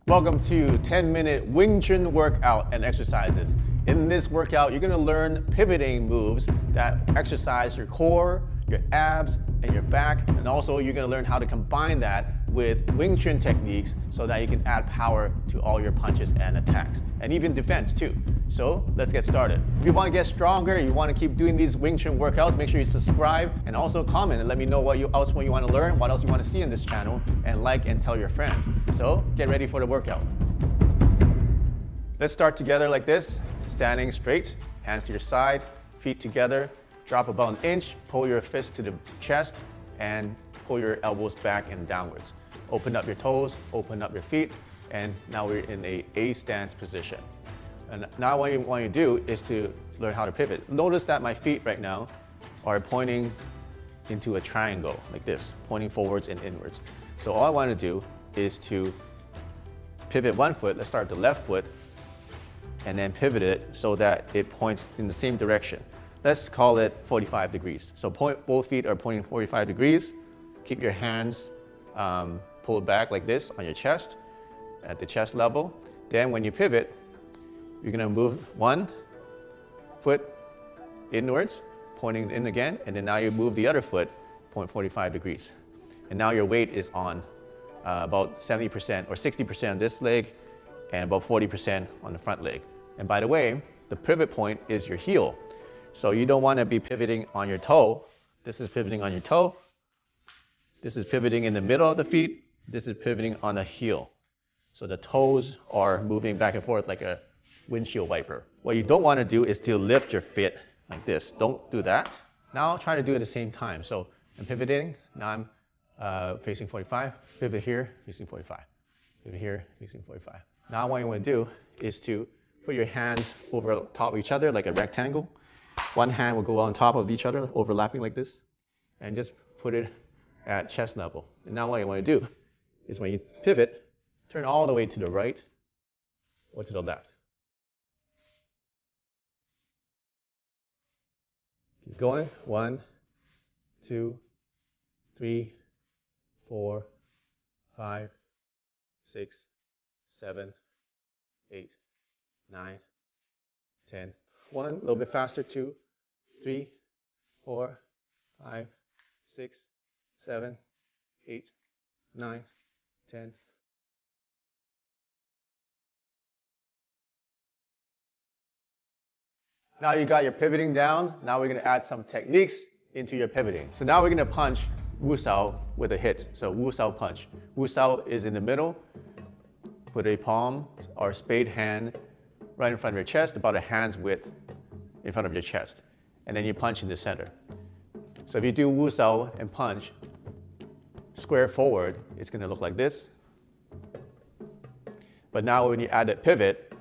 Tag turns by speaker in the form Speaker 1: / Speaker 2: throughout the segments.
Speaker 1: Welcome to 10-minute Wing Chun workout and exercises. In this workout, you're gonna learn pivoting moves that exercise your core, your abs, and your back. And also, you're gonna learn how to combine that with Wing Chun techniques so that you can add power to all your punches and attacks, and even defense too. So let's get started. If you wanna get stronger, you wanna keep doing these Wing Chun workouts, make sure you subscribe and also comment and let me know what else you wanna learn, what else you wanna see in this channel, and like and tell your friends. So get ready for the workout. Let's start together like this, standing straight, hands to your side, feet together, drop about an inch, pull your fist to the chest, and pull your elbows back and downwards. Open up your toes, open up your feet, and now we're in a A stance position. And now what you want to do is to learn how to pivot. Notice that my feet right now are pointing into a triangle like this, pointing forwards and inwards. So all I want to do is to pivot one foot. Let's start with the left foot and then pivot it so that it points in the same direction. Let's call it 45 degrees. So both feet are pointing 45 degrees. Keep your hands pulled back like this on your chest, at the chest level. Then when you pivot, you're gonna move one foot inwards, pointing in again, and then now you move the other foot, point 45 degrees. And now your weight is on about 70% or 60% on this leg and about 40% on the front leg. And by the way, the pivot point is your heel. So you don't wanna be pivoting on your toe. This is pivoting on your toe. This is pivoting in the middle of the feet. This is pivoting on the heel. So the toes are moving back and forth like a windshield wiper. What you don't want to do is to lift your feet like this. Don't do that. Now I'll try to do it at the same time. So I'm pivoting. Now I'm facing 45. Pivot here, facing 45. Pivot here, facing 45. Now what you want to do is to put your hands over top of each other like a rectangle. One hand will go on top of each other, overlapping like this, and just put it at chest level. And now what you want to do is when you pivot, turn all the way to the right or to the left. Keep going. 1, 2, 3, 4, 5, 6, 7, 8, 9, 10. 1, a little bit faster. 2, 3, 4, 5, 6, 7, 8, 9, 10. Now you got your pivoting down. Now we're gonna add some techniques into your pivoting. So now we're gonna punch Wu Sao with a hit. So Wu Sao punch. Wu Sao is in the middle. Put a palm or spade hand right in front of your chest, about a hand's width in front of your chest. And then you punch in the center. So if you do Wu Sao and punch, square forward, it's gonna look like this. But now when you add that pivot,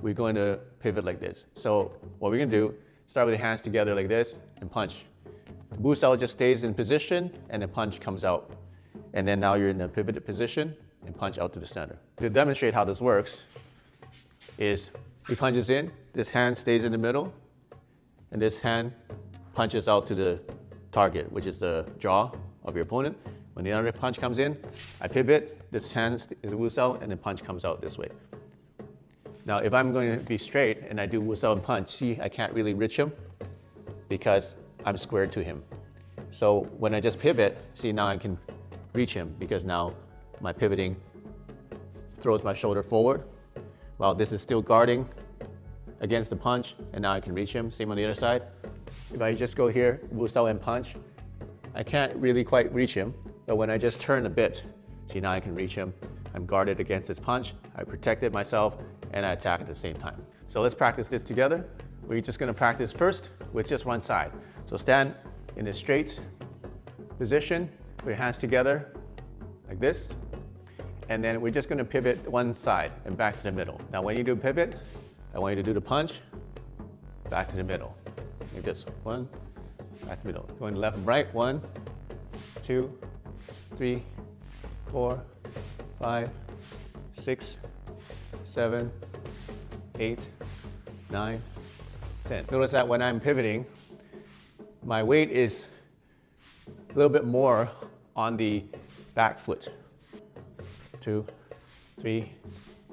Speaker 1: we're going to pivot like this. So what we're gonna do, start with the hands together like this and punch. Wu Sao just stays in position and the punch comes out. And then now you're in a pivoted position and punch out to the center. To demonstrate how this works is he punches in, this hand stays in the middle, and this hand punches out to the target, which is the jaw of your opponent. When the other punch comes in, I pivot, this hand is Wu Sao, and the punch comes out this way. Now, if I'm going to be straight and I do Wu Sao and punch, see, I can't really reach him because I'm squared to him. So when I just pivot, see, now I can reach him because now my pivoting throws my shoulder forward while this is still guarding against the punch, and now I can reach him. Same on the other side. If I just go here, Wu Sao and punch, I can't really quite reach him, but when I just turn a bit, see, now I can reach him. I'm guarded against this punch, I protected myself, and I attack at the same time. So let's practice this together. We're just gonna practice first with just one side. So stand in a straight position, put your hands together like this, and then we're just gonna pivot one side and back to the middle. Now when you do pivot, I want you to do the punch, back to the middle. Like this, 1, back to the middle. Going left and right, 1, 2, 3, 4, 5, 6, 7, 8, 9, 10. Notice that when I'm pivoting, my weight is a little bit more on the back foot. 2, 3,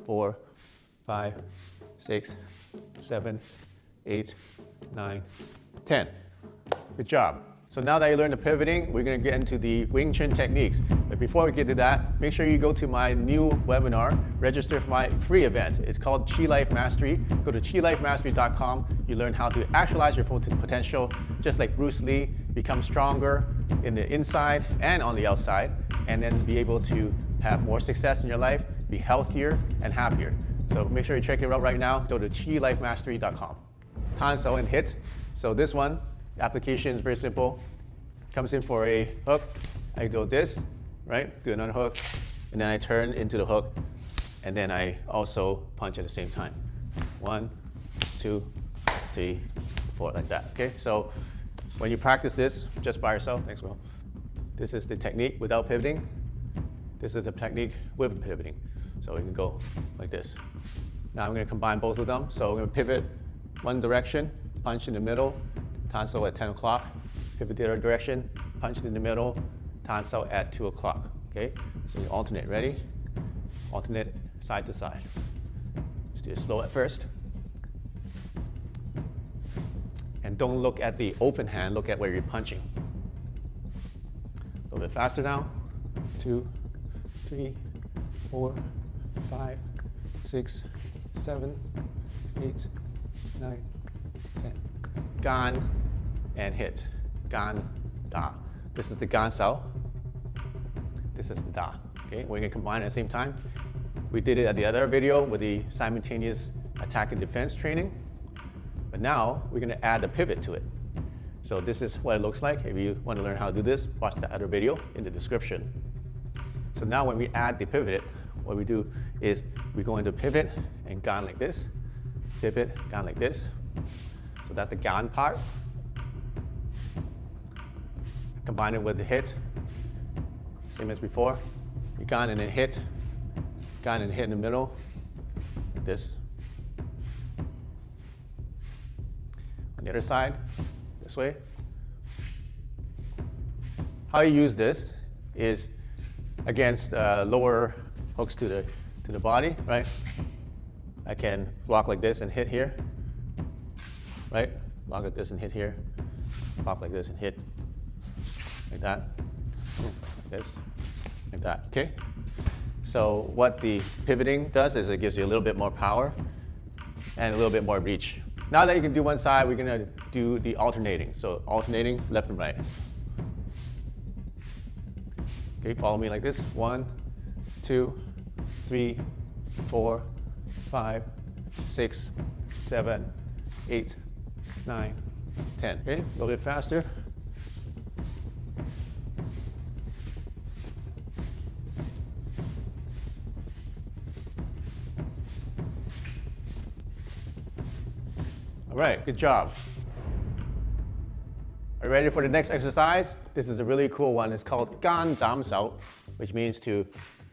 Speaker 1: 4, 5, 6, 7, 8, 9, 10. Good job. So now that you learned the pivoting, we're going to get into the Wing Chun techniques. But before we get to that, make sure you go to my new webinar, register for my free event. It's called Chi Life Mastery. Go to chilifemastery.com. You learn how to actualize your full potential, just like Bruce Lee, become stronger in the inside and on the outside, and then be able to have more success in your life, be healthier and happier. So make sure you check it out right now. Go to chilifemastery.com. Tan Sao and hit. So this one, the application is very simple. Comes in for a hook. I do this, right? Do another hook, and then I turn into the hook, and then I also punch at the same time. 1, 2, 3, 4, like that. Okay. So when you practice this just by yourself, thanks, Will. This is the technique without pivoting. This is the technique with pivoting. So we can go like this. Now I'm going to combine both of them. So I'm going to pivot one direction, punch in the middle, Tan Sao at 10 o'clock. Pivot the other direction, punch in the middle, Tan Sao at 2 o'clock. Okay? So you alternate. Ready? Alternate side to side. Let's do it slow at first. And don't look at the open hand, look at where you're punching. A little bit faster now. 2, 3, 4, 5, 6, 7, 8, 9, 10. Gan and hit. Gan, da. This is the Gan Sao. This is the da. Okay, we're gonna combine at the same time. We did it at the other video with the simultaneous attack and defense training. But now we're gonna add a pivot to it. So this is what it looks like. If you want to learn how to do this, watch the other video in the description. So now when we add the pivot, what we do is we go into pivot and Gan like this. Pivot, Gan like this. So that's the Gan part. Combine it with the hit. Same as before. We Gan and then hit. Gan and hit in the middle. Like this. On the other side, this way. How you use this is against lower hooks to the body, right? I can block like this and hit here, right? Block like this and hit here. Block like this and hit like that, like this, like that. Okay. So what the pivoting does is it gives you a little bit more power and a little bit more reach. Now that you can do one side, we're gonna do the alternating. So alternating left and right. Okay, follow me like this. 1, 2, 3, 4, 5, 6, 7, 8, 9, 10. Okay, a little bit faster. All right, good job. Are you ready for the next exercise? This is a really cool one. It's called Gan Zam Sao, which means to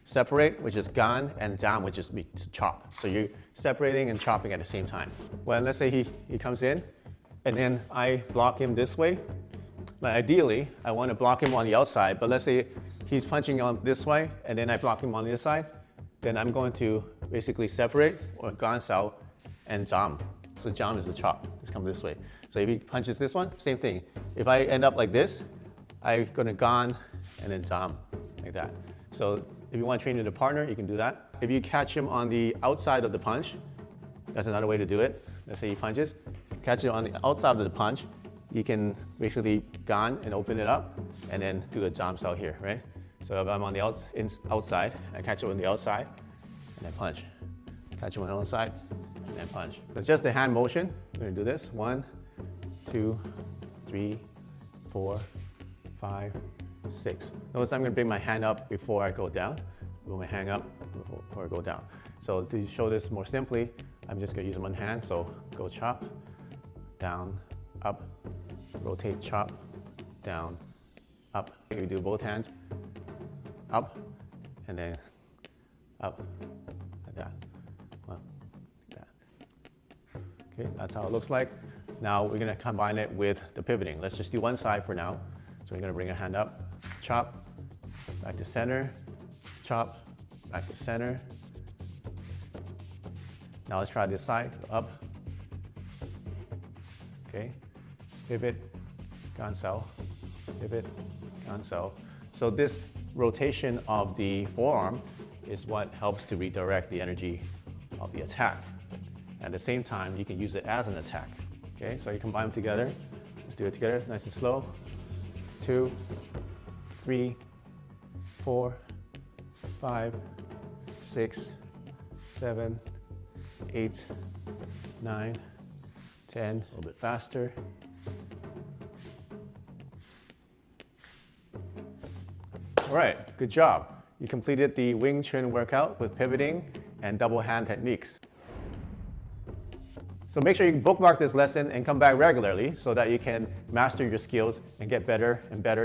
Speaker 1: separate, which is Gan, and Zam, which is to chop. So you're separating and chopping at the same time. Well, let's say he comes in, and then I block him this way. But ideally, I want to block him on the outside, but let's say he's punching on this way, and then I block him on this side. Then I'm going to basically separate, or Gan Sao, and Zam. So Zam is the chop. Just come this way. So if he punches this one, same thing. If I end up like this, I'm going to Gan and then Zam, like that. So if you want to train with a partner, you can do that. If you catch him on the outside of the punch, that's another way to do it. Let's say he punches, catch it on the outside of the punch, you can basically Gan and open it up, and then do a Zam Sao here, right? So if I'm on the outside, I catch it on the outside, and then punch. Catch it on the outside, and punch. So just the hand motion, we're gonna do this. 1, 2, 3, 4, 5, 6. Notice I'm gonna bring my hand up before I go down. Bring my hand up before I go down. So to show this more simply, I'm just gonna use one hand. So go chop, down, up, rotate, chop, down, up. You do both hands, up, and then up, like that. Well, like that. Okay, that's how it looks like. Now we're gonna combine it with the pivoting. Let's just do one side for now. So we're gonna bring our hand up, chop, back to center, chop, back to center, Now let's try this side, up. Okay, pivot, gansao, pivot, gansao. So this rotation of the forearm is what helps to redirect the energy of the attack. At the same time, you can use it as an attack. Okay, so you combine them together. Let's do it together, nice and slow. 2, 3, 4, 5, 6, 7, 8, 9, 10, a little bit faster. All right, good job. You completed the Wing Chun workout with pivoting and double hand techniques. So make sure you bookmark this lesson and come back regularly so that you can master your skills and get better and better